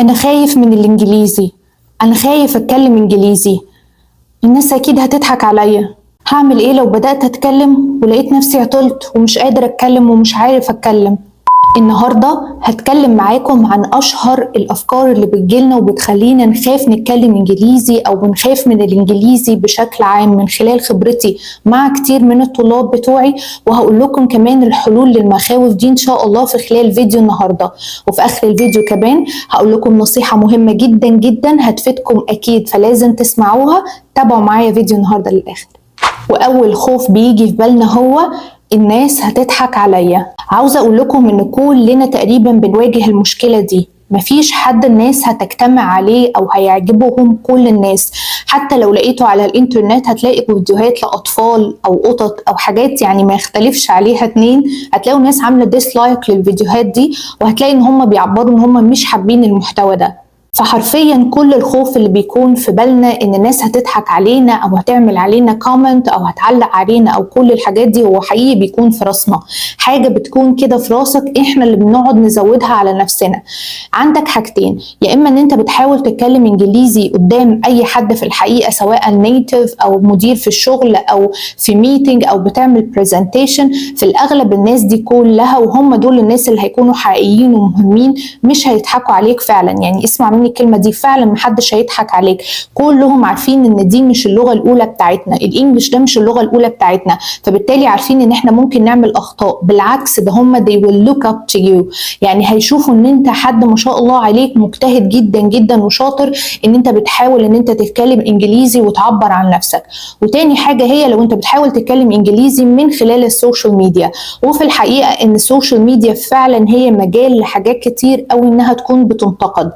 أنا خايف من الإنجليزي، أنا خايف أتكلم إنجليزي، الناس أكيد هتضحك عليا. هعمل إيه لو بدأت أتكلم ولقيت نفسي عطلت ومش قادر أتكلم ومش عارف أتكلم؟ النهاردة هتكلم معاكم عن أشهر الأفكار اللي بتجيلنا وبتخلينا نخاف نتكلم إنجليزي أو بنخاف من الإنجليزي بشكل عام من خلال خبرتي مع كتير من الطلاب بتوعي، وهقول لكم كمان الحلول للمخاوف دي إن شاء الله في خلال فيديو النهاردة. وفي آخر الفيديو كمان هقول لكم نصيحة مهمة جدا جدا هتفيدكم أكيد، فلازم تسمعوها. تابعوا معايا فيديو النهاردة للآخر. وأول خوف بيجي في بالنا هو الناس هتضحك عليا. عاوزة أقول لكم إن كلنا تقريبا بنواجه المشكلة دي، مفيش حد الناس هتجتمع عليه أو هيعجبهم كل الناس. حتى لو لقيته على الإنترنت هتلاقي فيديوهات لأطفال أو قطط أو حاجات يعني ما يختلفش عليها اتنين، هتلاقوا ناس عاملة ديسلايك للفيديوهات دي، وهتلاقي إن هم بيعبروا إن هم مش حابين المحتوى ده. فحرفيا كل الخوف اللي بيكون في بالنا ان الناس هتضحك علينا او هتعمل علينا كومنت او هتعلق علينا او كل الحاجات دي هو حقيقي بيكون في راسنا، حاجة بتكون كده في راسك احنا اللي بنقعد نزودها على نفسنا. عندك حاجتين، يا اما ان انت بتحاول تتكلم انجليزي قدام اي حد في الحقيقة سواء نيتيف او مدير في الشغل او في ميتنج او بتعمل برزنتيشن، في الاغلب الناس دي كلها وهم دول الناس اللي هيكونوا حقيقيين ومهمين مش هيضحكوا عليك فعلا. يعني اسمع مني الكلمة دي، فعلا محدش هيضحك عليك، كلهم عارفين ان دي مش اللغة الاولى بتاعتنا، الانجليش ده مش اللغة الاولى بتاعتنا، فبالتالي عارفين ان احنا ممكن نعمل اخطاء. بالعكس ده هم they will look up to you، يعني هيشوفوا ان انت حد ما شاء الله عليك مجتهد جدا جدا وشاطر ان انت بتحاول ان انت تتكلم انجليزي وتعبر عن نفسك. وتاني حاجة هي لو انت بتحاول تتكلم انجليزي من خلال السوشيال ميديا، وفي الحقيقة ان السوشيال ميديا فعلا هي مجال لحاجات كتير قوي انها تكون بتنتقد.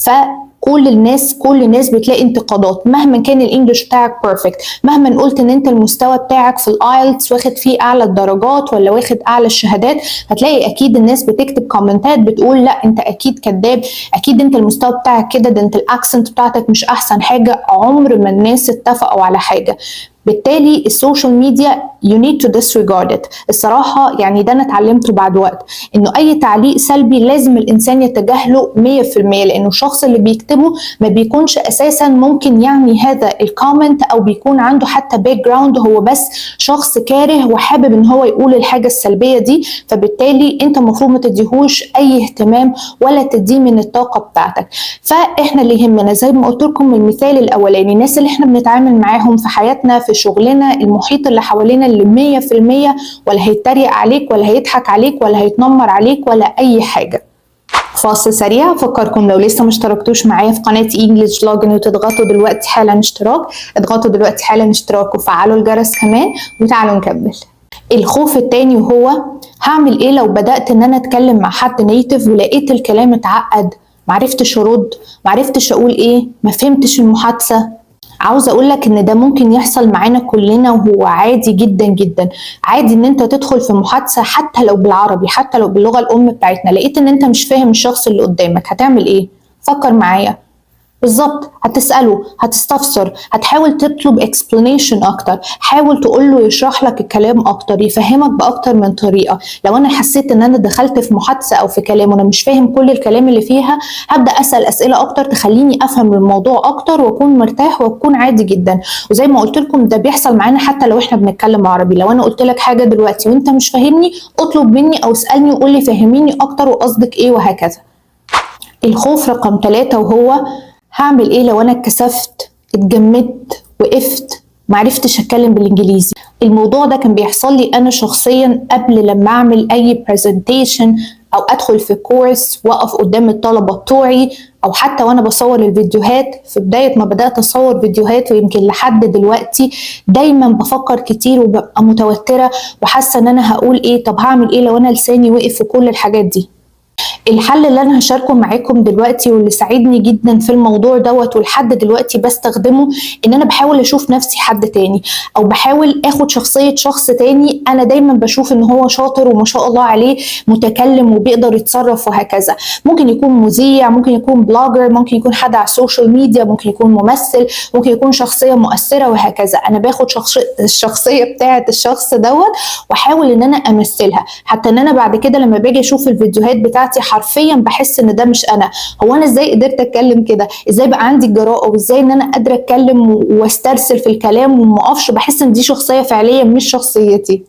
فكل الناس بتلاقي انتقادات مهما كان الانجليش بتاعك بيرفكت، مهما قلت ان انت المستوى بتاعك في الايلتس واخد فيه اعلى الدرجات ولا واخد اعلى الشهادات، هتلاقي اكيد الناس بتكتب كومنتات بتقول لا انت اكيد كذاب، اكيد انت المستوى بتاعك كده، ده انت الاكسنت بتاعتك مش احسن حاجة. عمر ما الناس اتفقوا على حاجة. بالتالي السوشيال ميديا you need to disregard it. الصراحة يعني ده أنا اتعلمته بعد وقت، إنه أي تعليق سلبي لازم الإنسان يتجاهله 100%، لأنه الشخص اللي بيكتبه ما بيكونش أساسا ممكن يعني هذا الكومنت أو بيكون عنده حتى باك جراوند، هو بس شخص كاره وحابب إن هو يقول الحاجة السلبية دي، فبالتالي أنت المفروض ما تديهوش أي اهتمام ولا تديه من الطاقة بتاعتك. فإحنا اللي يهمنا زي ما قلت لكم المثال الأولاني، الناس اللي إحنا بنتعامل معاهم في حياتنا في شغلنا، المحيط اللي حوالينا اللي 100% ولا هيتريق عليك ولا هيضحك عليك ولا هيتنمر عليك ولا أي حاجة. فاصل سريع، أفكركم لو لسه مشتركتوش معايا في قناة انجلش فلوج انه تضغطوا دلوقتي حالا اشتراك، اضغطوا دلوقتي حالا اشتراك وفعلوا الجرس كمان، وتعالوا نكمل. الخوف التاني وهو هعمل ايه لو بدأت ان انا اتكلم مع حد نيتيف ولقيت الكلام اتعقد، معرفتش ارد، معرفتش اقول ايه، ما فهمتش المحادثة. عاوزة اقولك ان ده ممكن يحصل معانا كلنا وهو عادي جدا جدا. عادي ان انت تدخل في محادثة حتى لو بالعربي، حتى لو باللغة الام بتاعتنا، لقيت ان انت مش فاهم الشخص اللي قدامك، هتعمل ايه؟ فكر معايا. بالظبط، هتسأله، هتستفسر، هتحاول تطلب explanation أكتر، حاول تقوله يشرح لك الكلام أكتر، يفهمك بأكتر من طريقة. لو أنا حسيت إن أنا دخلت في محادثة أو في كلام وأنا مش فاهم كل الكلام اللي فيها، هبدأ أسأل أسئلة أكتر تخليني أفهم الموضوع أكتر وأكون مرتاح وأكون عادي جدا. وزي ما قلت لكم ده بيحصل معانا حتى لو إحنا بنتكلم عربي. لو أنا قلت لك حاجة دلوقتي وأنت مش فاهمني، اطلب مني أو اسألني وقول لي فهميني أكتر وقصدك إيه وهكذا. الخوف رقم 3 وهو هعمل ايه لو انا اتكسفت، اتجمدت، وقفت، معرفتش اتكلم بالانجليزي. الموضوع ده كان بيحصل لي انا شخصيا قبل لما اعمل اي برزنتيشن او ادخل في كورس واقف قدام الطلبة بتوعي، او حتى وانا بصور الفيديوهات. في بداية ما بدأت اصور فيديوهات ويمكن لحد دلوقتي دايما بفكر كتير وببقى متوترة وحاسة ان انا هقول ايه، طب هعمل ايه لو انا لساني وقف في كل الحاجات دي. الحل اللي انا هشاركه معاكم دلوقتي واللي ساعدني جدا في الموضوع دوت ولحد دلوقتي بستخدمه، ان انا بحاول اشوف نفسي حد تاني، او بحاول اخد شخصية شخص تاني انا دايما بشوف ان هو شاطر وما شاء الله عليه متكلم وبيقدر يتصرف وهكذا. ممكن يكون مذيع، ممكن يكون بلوجر، ممكن يكون حد على السوشيال ميديا، ممكن يكون ممثل، ممكن يكون شخصية مؤثرة وهكذا. انا باخد الشخصية بتاعت الشخص دوت واحاول ان انا امثلها، حتى ان انا بعد كده لما باجي اشوف الفيديوهات بتاعت بتاعتي حرفيا بحس ان ده مش انا. هو انا ازاي قدرت اتكلم كده؟ ازاي بقى عندي الجراءه؟ وازاي ان انا قادره اتكلم واسترسل في الكلام وما اقفش؟ بحس ان دي شخصيه فعليه مش شخصيتي.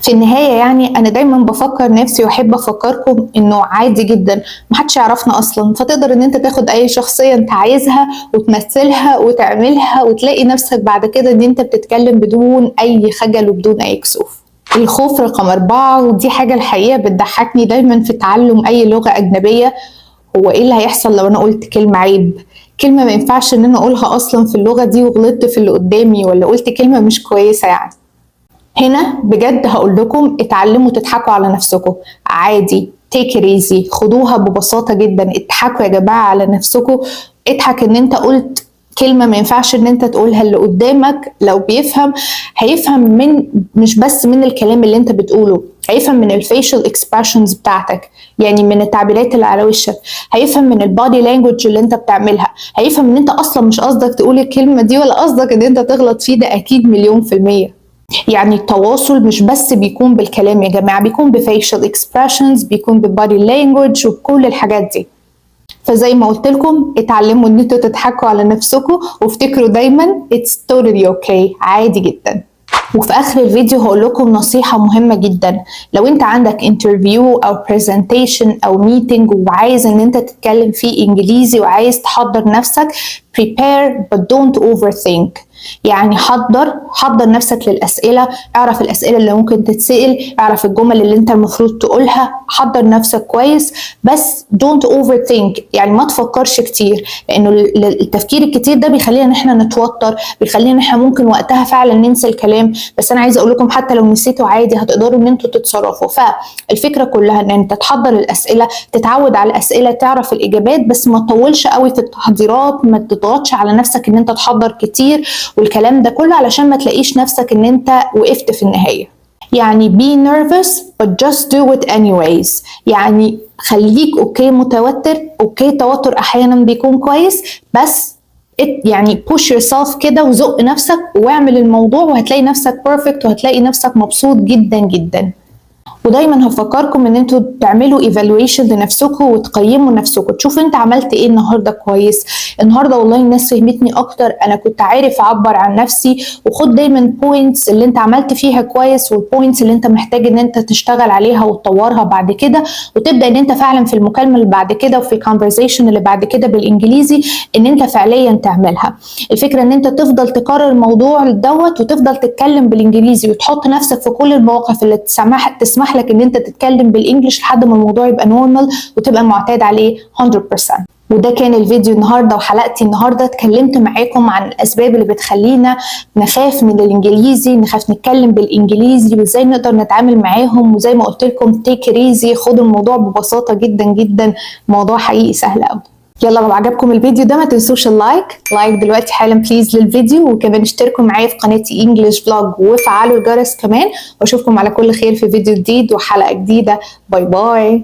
في النهاية يعني أنا دايما بفكر نفسي وأحب أفكركم إنه عادي جدا محدش يعرفنا أصلا، فتقدر إن أنت تاخد أي شخصية أنت عايزها وتمثلها وتعملها وتلاقي نفسك بعد كده إن أنت بتتكلم بدون أي خجل وبدون أي كسوف. الخوف رقم 4، ودي حاجة الحقيقة بتضحكني دايما في تعلم أي لغة أجنبية. هو إيه اللي هيحصل لو أنا قلت كلمة عيب؟ كلمة ما ينفعش إن أنا أقولها أصلا في اللغة دي وغلطت في اللي قدامي، ولا قلت كلمة مش كويسة يعني. هنا بجد هقول لكم اتعلموا تضحكوا على نفسكم عادي. take it easy، خدوها ببساطة جدا. اضحكوا يا جماعة على نفسكم. اضحك ان انت قلت كلمة ما ينفعش ان انت تقولها. اللي قدامك لو بيفهم هيفهم من مش بس من الكلام اللي انت بتقوله، هيفهم من الفيشل اكسبريشنز بتاعتك، يعني من التعبيرات اللي على وشك، هيفهم من البادي لانجوج اللي انت بتعملها، هيفهم ان انت اصلا مش قصدك تقول الكلمة دي ولا قصدك ان انت تغلط فيه. ده اكيد 1,000,000%. يعني التواصل مش بس بيكون بالكلام يا جماعة، بيكون بفيشل اكسبريشنز، بيكون ببادي لانجوج وبكل الحاجات دي. فزي ما قلت لكم اتعلموا ان انتوا تضحكوا على نفسكم، وافتكروا دايما it's totally okay، عادي جدا. وفي اخر الفيديو هقول لكم نصيحة مهمة جدا. لو انت عندك انترفيو او برزنتيشن او ميتنج وعايز ان انت تتكلم فيه انجليزي وعايز تحضر نفسك، prepare but don't overthink. يعني حضر نفسك للأسئلة، اعرف الأسئلة اللي ممكن تتسأل، اعرف الجمل اللي انت المفروض تقولها، حضر نفسك كويس، بس don't overthink. يعني ما تفكرش كتير، لأنه التفكير الكتير ده بيخلينا ان احنا نتوتر، بيخلينا ان احنا ممكن وقتها فعلا ننسى الكلام. بس انا عايزة اقول لكم حتى لو نسيتوا عادي هتقدروا ان انتوا تتصرفوا. فالفكرة كلها ان انت تحضر الأسئلة، تتعود على الأسئلة، تعرف الإجابات، بس ما تطولش قوي في التحضيرات، ما تضغطش على نفسك ان انت تحضر كتير والكلام ده كله علشان ما تلاقيش نفسك ان انت وقفت في النهاية. يعني be nervous but just do it anyways. يعني خليك اوكي متوتر، اوكي توتر احيانا بيكون كويس، بس يعني push yourself كده وزق نفسك واعمل الموضوع وهتلاقي نفسك perfect وهتلاقي نفسك مبسوط جدا جدا. ودايما هفكركم ان انتوا تعملوا evaluation لنفسكم وتقيموا نفسكم، تشوفوا انت عملت ايه النهارده كويس. النهارده والله الناس فهمتني اكتر، انا كنت عارف اعبر عن نفسي. وخد دايما points اللي انت عملت فيها كويس والpoints اللي انت محتاج ان انت تشتغل عليها وتطورها بعد كده، وتبدا ان انت فعلا في المكالمه اللي بعد كده وفي الكونفرزيشن اللي بعد كده بالانجليزي ان انت فعليا تعملها. الفكره ان انت تفضل تكرر الموضوع دوت وتفضل تتكلم بالانجليزي وتحط نفسك في كل المواقف اللي تسمح لك ان انت تتكلم بالانجلش لحد ما الموضوع يبقى نورمال وتبقى معتاد عليه 100%. وده كان الفيديو النهارده وحلقتي النهارده. اتكلمت معاكم عن الاسباب اللي بتخلينا نخاف من الانجليزي، نخاف نتكلم بالانجليزي، وازاي نقدر نتعامل معاهم. وزي ما قلت لكم take it easy، خدوا الموضوع ببساطه جدا جدا، موضوع حقيقي سهل قوي. يلا لو عجبكم الفيديو ده ما تنسوش اللايك دلوقتي حالا بليز للفيديو، وكمان اشتركوا معايا في قناتي انجلش فلوج وفعلوا الجرس كمان، واشوفكم على كل خير في فيديو جديد وحلقة جديدة. باي باي.